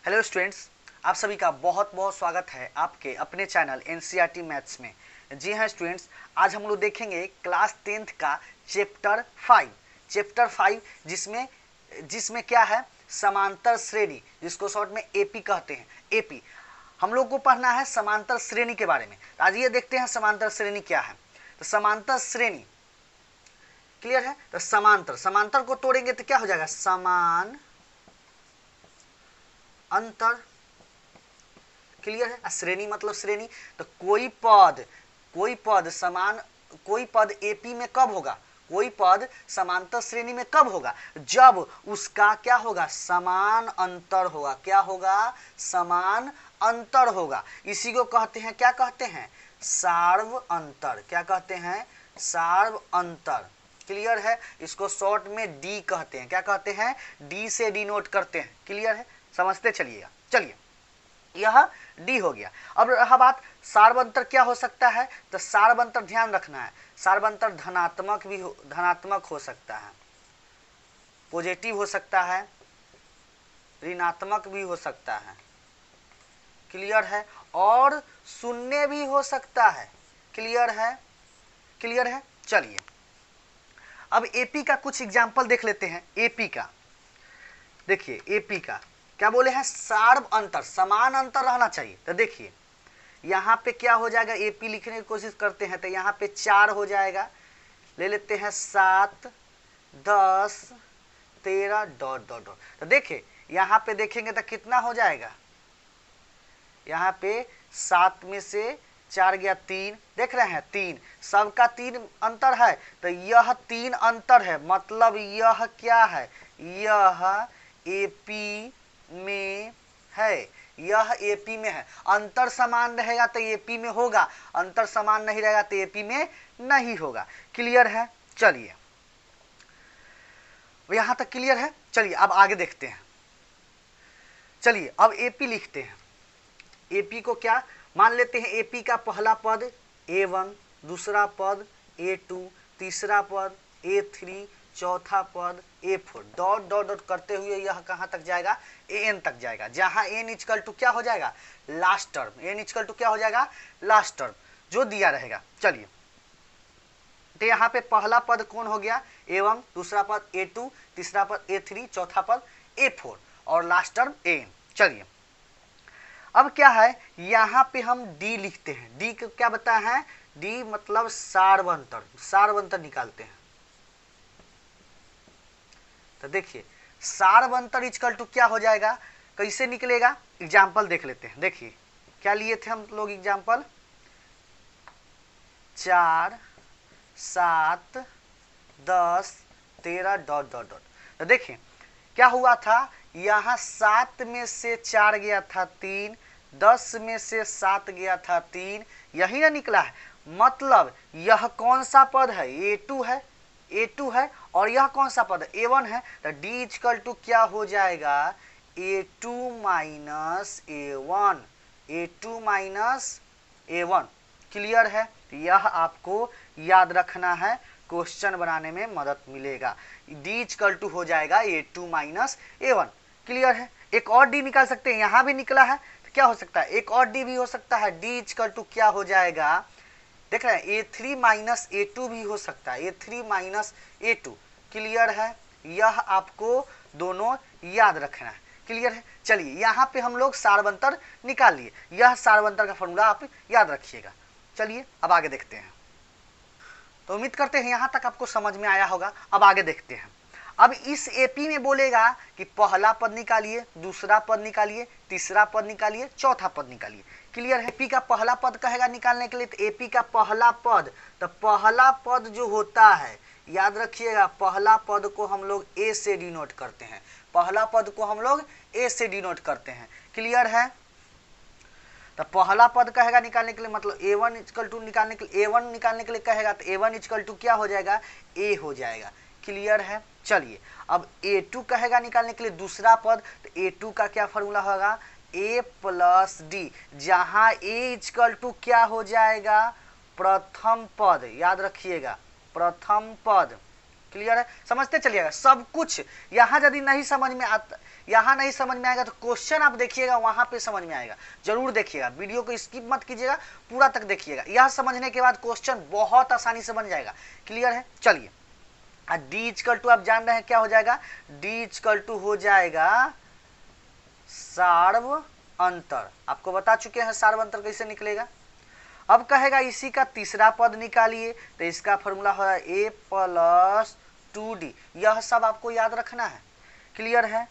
Hello students, आप सभी का बहुत बहुत स्वागत है आपके अपने चैनल एनसीईआरटी मैथ्स में। जी हाँ स्टूडेंट्स, आज हम लोग देखेंगे क्लास 10th का चैप्टर 5 जिसमें क्या है, समांतर श्रेणी, जिसको शॉर्ट में एपी कहते हैं। एपी हम लोग को पढ़ना है समांतर श्रेणी के बारे में। आज ये देखते हैं समांतर श्रेणी क्या है। तो समांतर श्रेणी क्लियर है। तो समांतर को तोड़ेंगे तो क्या हो जाएगा, समान अंतर। क्लियर है। श्रेणी मतलब श्रेणी। तो कोई पद एपी में कब होगा, कोई पद समांतर श्रेणी में कब होगा, जब उसका क्या होगा, समान अंतर होगा। क्या होगा, समान अंतर होगा। इसी को कहते हैं, क्या कहते हैं, सार्व अंतर। क्या कहते हैं, सार्व अंतर। क्लियर है। इसको शॉर्ट में डी कहते हैं। क्या कहते हैं, डी से डिनोट करते हैं। क्लियर है, समझते चलिएगा। चलिए, यह डी हो गया। अब रहा बात सार्वंतर क्या हो सकता है। तो सार्वंतर ध्यान रखना है, सार्वंतर धनात्मक हो सकता है, पॉजिटिव हो सकता है, ऋणात्मक भी हो सकता है। क्लियर है। और शून्य भी हो सकता है। क्लियर है, क्लियर है। चलिए, अब एपी का कुछ एग्जाम्पल देख लेते हैं। एपी का देखिए, एपी का क्या बोले हैं, सार्व अंतर, समान अंतर रहना चाहिए। तो देखिए यहाँ पे क्या हो जाएगा, एपी लिखने की कोशिश करते हैं तो यहाँ पे 4 हो जाएगा। ले लेते हैं 7, 10, 13 डॉट डॉट डॉट। तो देखिए यहाँ पे देखेंगे तो कितना हो जाएगा, यहाँ पे 7 में से 4 गया 3, देख रहे हैं 3, सबका 3 अंतर है। तो यह 3 अंतर है, मतलब यह क्या है, यह एपी में है, यह एपी में है। अंतर समान रहेगा तो एपी में होगा, अंतर समान नहीं रहेगा तो एपी में नहीं होगा। क्लियर है। चलिए, यहां तक क्लियर है। चलिए अब आगे देखते हैं। चलिए अब एपी लिखते हैं। एपी को क्या मान लेते हैं, एपी का पहला पद A1, दूसरा पद A2, तीसरा पद A3, चौथा पद A4, डॉट डॉट डॉट करते हुए यह कहां तक जाएगा, An तक जाएगा, जहां n इक्वल टू क्या हो जाएगा, last term. n equal to क्या हो जाएगा, लास्ट टर्म जो दिया रहेगा। चलिए, तो यहाँ पे पहला पद कौन हो गया, A1, दूसरा पद A2, तीसरा पद A3, चौथा पद A4 और लास्ट टर्म An। चलिए अब क्या है, यहाँ पे हम डी लिखते हैं। डी को क्या बताया है, डी मतलब सार्वंतर, सार्वंतर निकालते हैं। तो देखिए सार्वंतर इक्वल टू क्या हो जाएगा, कैसे निकलेगा, एग्जाम्पल देख लेते हैं। देखिए क्या लिए थे हम लोग एग्जाम्पल, 4, 7, 10, 13 डॉट डॉट डॉट। तो देखिए क्या हुआ था, यहाँ 7 में से 4 गया था 3, 10 में से 7 गया था 3, यही ना निकला है। मतलब यह कौन सा पद है, A2 है, A2 है, और यह कौन सा पद है, A1 है। तो D इक्वल टू क्या हो जाएगा, A2 minus A1, A2 minus A1। Clear है। तो यह आपको याद रखना है, क्वेश्चन बनाने में मदद मिलेगा। D इक्वल टू हो जाएगा A2 माइनस A1। क्लियर है। एक और D निकाल सकते हैं, यहाँ भी निकला है तो क्या हो सकता है, एक और D भी हो सकता है। D इक्वल टू क्या हो जाएगा, देख रहे हैं A3 माइनस A2 भी हो सकता है, A3 माइनस A2। क्लियर है, यह आपको दोनों याद रखना है। क्लियर है। चलिए यहाँ पे हम लोग सार्वंतर निकाल लिए, यह सार्वंतर का फॉर्मूला आप याद रखिएगा। चलिए अब आगे देखते हैं। तो उम्मीद करते हैं यहाँ तक आपको समझ में आया होगा। अब आगे देखते हैं। अब इस एपी में बोलेगा कि पहला पद निकालिए, दूसरा पद निकालिए, तीसरा पद निकालिए, चौथा पद निकालिए। क्लियर है। एपी का पहला पद कहेगा निकालने के लिए, तो एपी का पहला पद, तो पहला पद जो होता है, याद रखिएगा, पहला पद को हम लोग ए से डिनोट करते हैं, पहला पद को हम लोग ए से डिनोट करते हैं। क्लियर है। तो पहला पद कहेगा निकालने के लिए, मतलब A1 इक्वल टू निकालने के लिए, A1 निकालने के लिए कहेगा तो A1 इक्वल टू क्या हो जाएगा, A हो जाएगा। क्लियर है। चलिए अब A2 कहेगा निकालने के लिए दूसरा पद, तो A2 का क्या फॉर्मूला होगा, A प्लस डी, जहां A इक्वल टू क्या हो जाएगा, प्रथम पद, याद रखिएगा प्रथम पद। क्लियर है, समझते चलिएगा सब कुछ। यहाँ यदि नहीं समझ में आता, यहाँ नहीं समझ में आएगा तो क्वेश्चन आप देखिएगा, वहां पे समझ में आएगा। जरूर देखिएगा, वीडियो को स्किप मत कीजिएगा, पूरा तक देखिएगा। यह समझने के बाद क्वेश्चन बहुत आसानी से बन जाएगा। क्लियर है, चलिए डी इक्वल टू आप जान रहे हैं क्या हो जाएगा, डी इक्वल टू हो जाएगा सार्व अंतर। आपको बता चुके हैं सार्व अंतर कैसे निकलेगा। अब कहेगा इसी का तीसरा पद निकालिए, तो इसका फॉर्मूला हो a प्लस 2d। यह सब आपको याद रखना है। क्लियर है,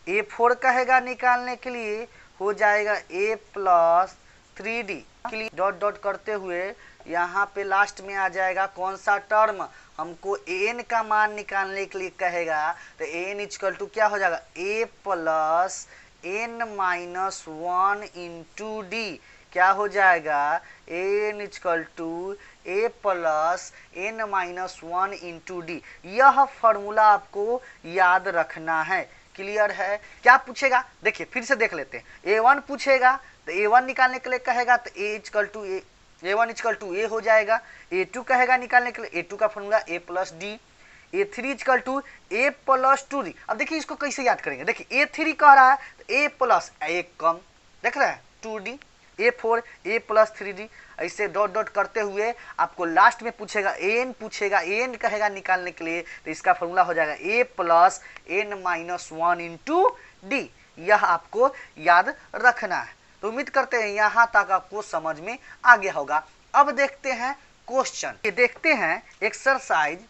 a4 कहेगा निकालने के लिए हो जाएगा a plus 3d। Dot dot करते हुए यहाँ पे लास्ट में आ जाएगा कौन सा टर्म, हमको an का मान निकालने के लिए कहेगा, तो an इक्वल टू क्या हो जाएगा a plus n minus 1 into D. क्या हो जाएगा n equal to a plus n minus 1 into D. यह फॉर्मूला आपको याद रखना है। क्लियर है, क्या पूछेगा देखिए फिर से देख लेते हैं। a1 पूछेगा तो a1 निकालने के लिए कहेगा तो a equal to a1 equal to a हो जाएगा। a2 कहेगा निकालने के लिए a2 का formula a plus D. a3 equal to a plus 2d। अब देखिए इसको कैसे याद करेंगे, देखिए a3 कह रहा है तो a प्लस एक कम, देख रहे हैं 2d, a4 a plus 3d। ऐसे डॉट डॉट करते हुए आपको लास्ट में पूछेगा an, पूछेगा an कहेगा निकालने के लिए, तो इसका फॉर्मूला हो जाएगा a plus n minus 1 into D. यह आपको याद रखना है। तो उम्मीद करते हैं यहाँ तक आपको समझ में आ गया होगा। अब देखते हैं क्वेश्चन, ये देखते हैं एक्सरसाइज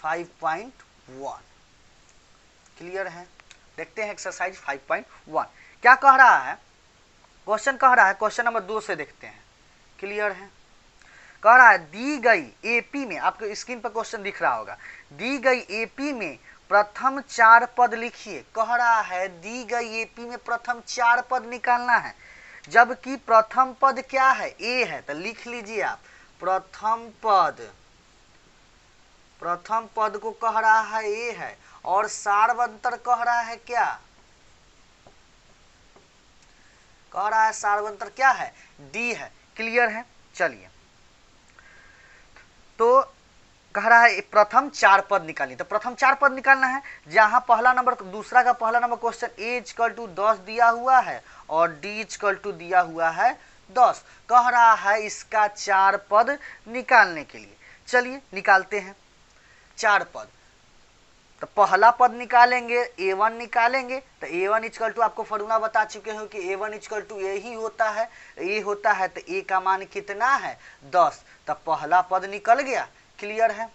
5.1। क्लियर है, देखते हैं एक्सरसाइज 5.1 क्या कह रहा है। क्वेश्चन कह रहा है, क्वेश्चन नंबर 2 से देखते हैं। क्लियर है, कह रहा है दी गई एपी में, आपको स्क्रीन पर क्वेश्चन दिख रहा होगा, दी गई एपी में प्रथम 4 पद लिखिए। कह रहा है दी गई एपी में प्रथम 4 पद निकालना है, जबकि प्रथम पद क्या है ए है, तो लिख लीजिए आप प्रथम पद। प्रथम पद को कह रहा है ए है और सार्वंतर कह रहा है क्या, कह रहा है सार्वंतर क्या है डी है। क्लियर है, चलिए तो कह रहा है प्रथम 4 पद निकालिए, तो प्रथम 4 पद निकालना है। जहां पहला नंबर, दूसरा का पहला number question a equal to 10 दिया हुआ है और d इक्वल टू दिया हुआ है 10। कह रहा है इसका 4 पद निकालने के लिए। चलिए निकालते हैं 4 पद। तो पहला पद निकालेंगे a1 निकालेंगे, तो a1 इक्वल टू आपको फॉर्मूला बता चुके हो कि a1 इक्वल टू a ही होता है, a होता है तो a का मान कितना है 10। तो पहला पद निकल गया। क्लियर है,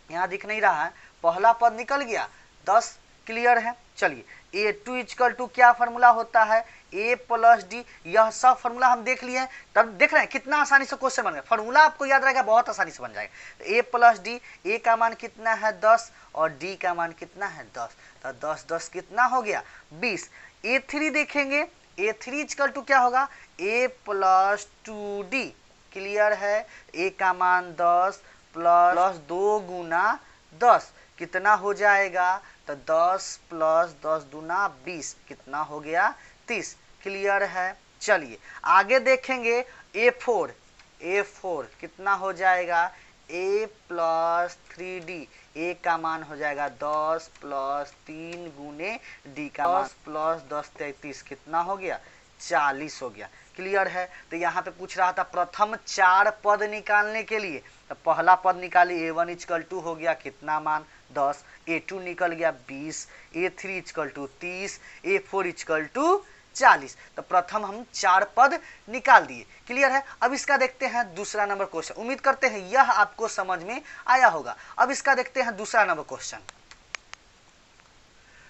यहाँ दिख नहीं रहा है, पहला पद निकल गया 10। क्लियर है, चलिए a2 इक्वल टू क्या फॉर्मूला होता है a प्लस डी। यह सब फॉर्मूला हम देख लिए हैं, तब देख रहे हैं कितना आसानी से क्वेश्चन बन गया। फॉर्मूला आपको याद रहेगा, बहुत आसानी से बन जाएगा। a प्लस डी, a का मान कितना है 10 और d का मान कितना है 10, तो 10 10 कितना हो गया 20। a3 देखेंगे, a3 इक्वल टू क्या होगा a प्लस 2d। क्लियर है, a का मान 10 प्लस 2 गुना 10 कितना हो जाएगा, तो 10 प्लस 10 दूना 20 कितना हो गया 30। क्लियर है, चलिए आगे देखेंगे a4 कितना हो जाएगा a प्लस 3d। a का मान हो जाएगा 10 प्लस 3 गुने d का मान 10 प्लस 10 33 कितना हो गया 40 हो गया। क्लियर है, तो यहाँ पे पूछ रहा था प्रथम 4 पद निकालने के लिए, तो पहला पद निकालिए a1 इक्वल टू हो गया कितना मान 10, a2 निकल गया 20, a3 equal to 30, a4 equal to 40। तो प्रथम हम 4 पद निकाल दिए। क्लियर है, अब इसका देखते हैं दूसरा नंबर क्वेश्चन। उम्मीद करते हैं यह आपको समझ में आया होगा। अब इसका देखते हैं दूसरा नंबर क्वेश्चन।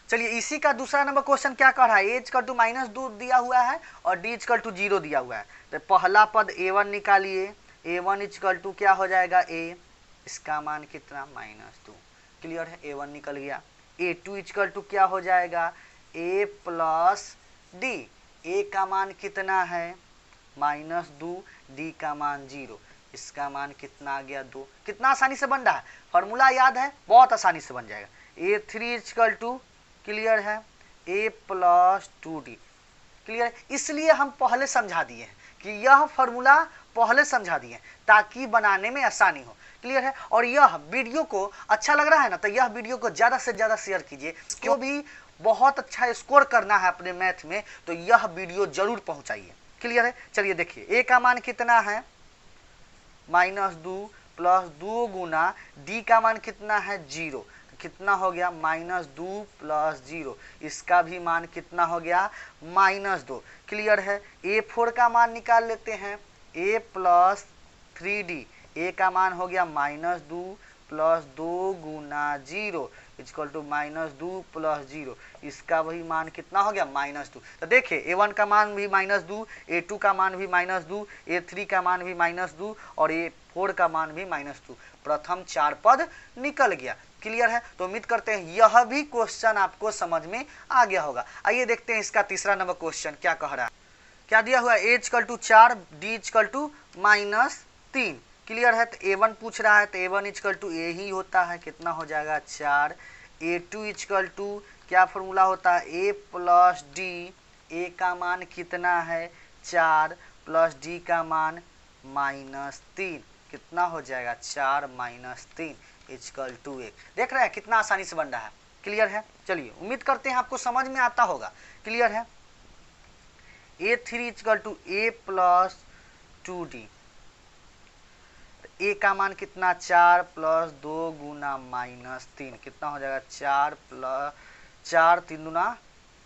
चलिए इसी का दूसरा नंबर क्वेश्चन क्या कह रहा है, a इक्वल टू -2 दिया हुआ है और d इक्वल टू 0 दिया हुआ है। तो पहला पद a1 निकालिए, a1 इक्वल टू क्या हो जाएगा a, इसका मान कितना -2। क्लियर है, a1 निकल गया। a2 इक्वल टू क्या हो जाएगा a प्लस डी, a का मान कितना है -2, d का मान 0, इसका मान कितना आ गया 2। कितना आसानी से बन रहा है, फॉर्मूला याद है, बहुत आसानी से बन जाएगा। a3 इक्वल टू क्लियर है a प्लस 2d। क्लियर है, इसलिए हम पहले समझा दिए हैं कि यह फॉर्मूला पहले समझा दिए ताकि बनाने में आसानी हो। क्लियर है। और यह वीडियो को अच्छा लग रहा है ना, तो यह वीडियो को ज़्यादा से ज़्यादा शेयर कीजिए। जो भी बहुत अच्छा स्कोर करना है अपने मैथ में, तो यह वीडियो जरूर पहुंचाइए। क्लियर है। चलिए देखिए, ए का मान कितना है -2 प्लस 2 गुना डी का मान कितना है 0, कितना हो गया -2 प्लस 0। इसका भी मान कितना हो गया -2। क्लियर है। A4 का मान निकाल लेते हैं, a प्लस 3d। ए का मान हो गया -2 प्लस 2 गुना 0 इक्वल टू -2 प्लस 0। इसका वही मान कितना हो गया -2। तो देखिए A1 का मान भी -2, A2 का मान भी -2, A3 का मान भी -2 और A4 का मान भी -2। प्रथम 4 पद निकल गया। क्लियर है। तो उम्मीद करते हैं यह भी क्वेश्चन आपको समझ में आ गया होगा। आइए देखते हैं इसका तीसरा नंबर क्वेश्चन क्या कह रहा है। क्या दिया हुआ है, A = 4, D = -3। क्लियर है। तो A1 पूछ रहा है, तो A1 = A ही होता है, कितना हो जाएगा 4। A2 = क्या फॉर्मूला होता है, A प्लस D। A का मान कितना है 4 प्लस D का मान -3, कितना हो जाएगा 4 - 3 = 1। देख रहे हैं कितना आसानी से बन रहा है। क्लियर है। चलिए उम्मीद करते हैं आपको समझ में आता होगा। क्लियर है। A3 = A plus 2D। ए का मान कितना 4 प्लस 2 गुना -3, कितना हो जाएगा 4 प्लस 4 3 दूना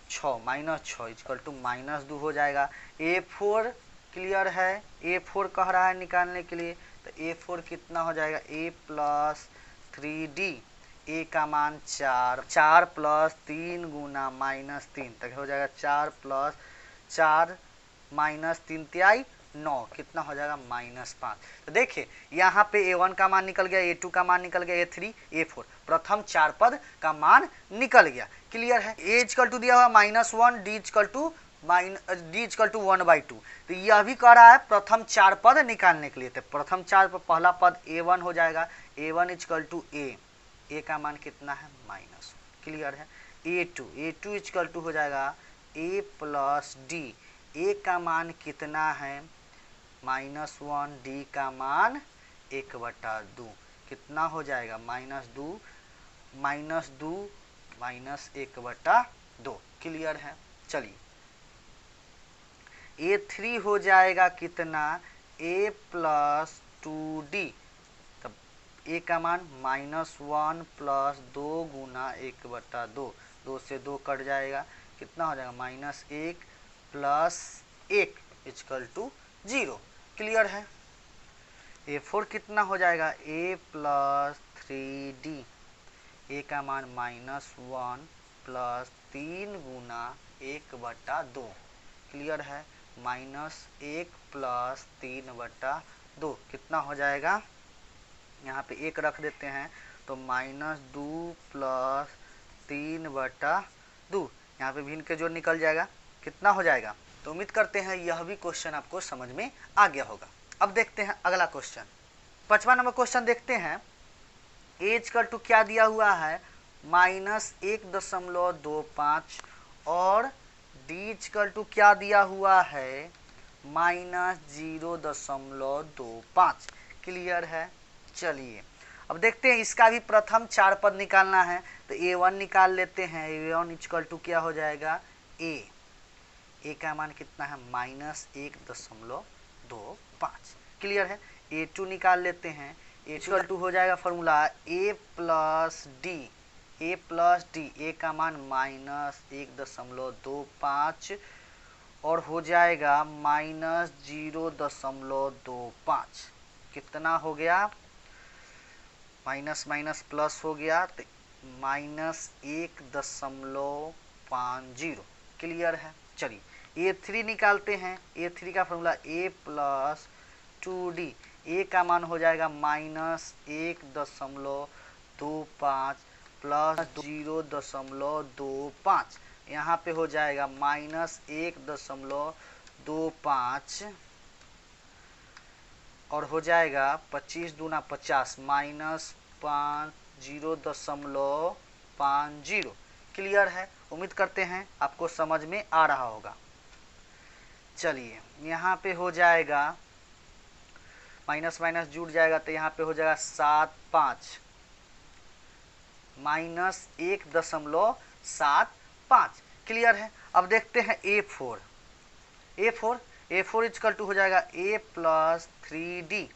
6 -6 इक्वल टू -2 हो जाएगा। A4 क्लियर है। A4 कह रहा है निकालने के लिए, तो A4 कितना हो जाएगा A प्लस 3D। ए का मान 4 प्लस 3 गुना -3 तक हो जाएगा 4 प्लस 4 -3 तिहाई 9, कितना हो जाएगा -5। तो देखिए यहाँ पे A1 का मान निकल गया, A2 का मान निकल गया, A3 A4 प्रथम 4 पद का मान निकल गया। क्लियर है। A = दिया हुआ -1, D = 1/2। तो यह भी कह रहा है प्रथम 4 पद निकालने के लिए। तो प्रथम 4 पद, पहला पद A1 हो जाएगा, A1 = A का मान कितना है -1। क्लियर है। A2 = हो जाएगा A प्लस D। ए का मान कितना है -1, D का मान 1/2, कितना हो जाएगा -2 -1/2। क्लियर है। चलिए A3 हो जाएगा कितना A प्लस 2D। तब ए का मान -1 प्लस 2 गुना 1/2, 2 से 2 कट जाएगा, कितना हो जाएगा -1 प्लस 1 = 0। क्लियर है। A4 कितना हो जाएगा A प्लस 3D। ए का मान -1 प्लस 3 गुना 1/2। क्लियर है। -1 प्लस 3/2, कितना हो जाएगा, यहाँ पे 1 रख देते हैं, तो -2 प्लस 3/2, यहाँ पे भिन्न के जोड़ निकल जाएगा, कितना हो जाएगा। तो उम्मीद करते हैं यह भी क्वेश्चन आपको समझ में आ गया होगा। अब देखते हैं अगला क्वेश्चन, 5वां नंबर क्वेश्चन देखते हैं। A = क्या दिया हुआ है -1.25 और D = क्या दिया हुआ है -0.25। क्लियर है। चलिए अब देखते हैं इसका भी प्रथम 4 पद निकालना है, तो A1 निकाल लेते हैं। A1 = क्या हो जाएगा A का मान कितना है -1.25। क्लियर है। A2 निकाल लेते हैं। A2 हो जाएगा formula A plus D। A का मान -1.25 और हो जाएगा -0.25, कितना हो गया, माइनस माइनस प्लस हो गया, तो -1.50। क्लियर है। चलिए A3 निकालते हैं। A3 का फॉर्मूला A प्लस 2D। ए का मान हो जाएगा -1.25 प्लस 0.25, यहाँ पे हो जाएगा -1.25 और हो जाएगा 25 दूना 50 -5 0.50। क्लियर है। उम्मीद करते हैं आपको समझ में आ रहा होगा। चलिए यहाँ पे हो जाएगा माइनस माइनस जुड़ जाएगा तो यहाँ पे हो जाएगा 7.5 माइनस 1.75। क्लियर है। अब देखते हैं A4 इजकल टू हो जाएगा A प्लस 3D।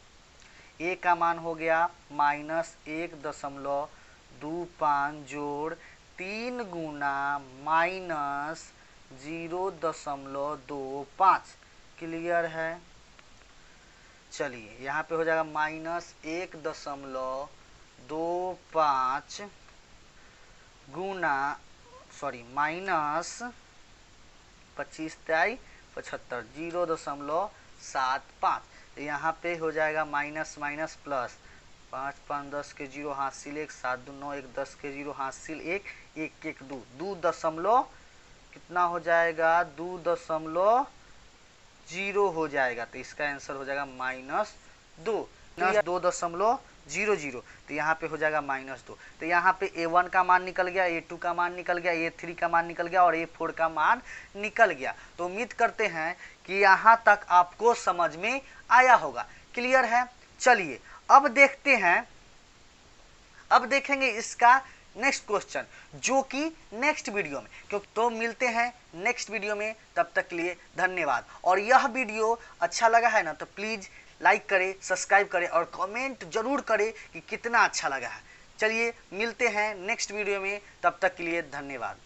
ए का मान हो गया -1.25 जोड़ 3 गुना -0.25। क्लियर है। चलिए यहाँ पे हो जाएगा -1.25 गुना -25 तिहाई 75 0.75। यहाँ पे हो जाएगा माइनस माइनस प्लस 5 5 10 के 0 हासिल 1 7 2 9 1 10 के 0 हासिल 1 1 1 2 2 दशमलव कितना हो जाएगा 2.0 हो जाएगा। तो इसका आंसर हो जाएगा -2 2.00। तो यहाँ पे हो जाएगा -2। तो यहाँ पे A1 का मान निकल गया, A2 का मान निकल गया, A3 का मान निकल गया और A4 का मान निकल गया। तो उम्मीद करते हैं कि यहाँ तक आपको समझ में आया होगा। क्लियर है। चलिए अब देखते हैं, अब देखेंगे इसका नेक्स्ट क्वेश्चन जो कि नेक्स्ट वीडियो में। क्योंकि तो मिलते हैं नेक्स्ट वीडियो में, तब तक के लिए धन्यवाद। और यह वीडियो अच्छा लगा है ना तो प्लीज़ लाइक करें, सब्सक्राइब करें और कमेंट जरूर करें कि कितना अच्छा लगा है। चलिए मिलते हैं नेक्स्ट वीडियो में, तब तक के लिए धन्यवाद।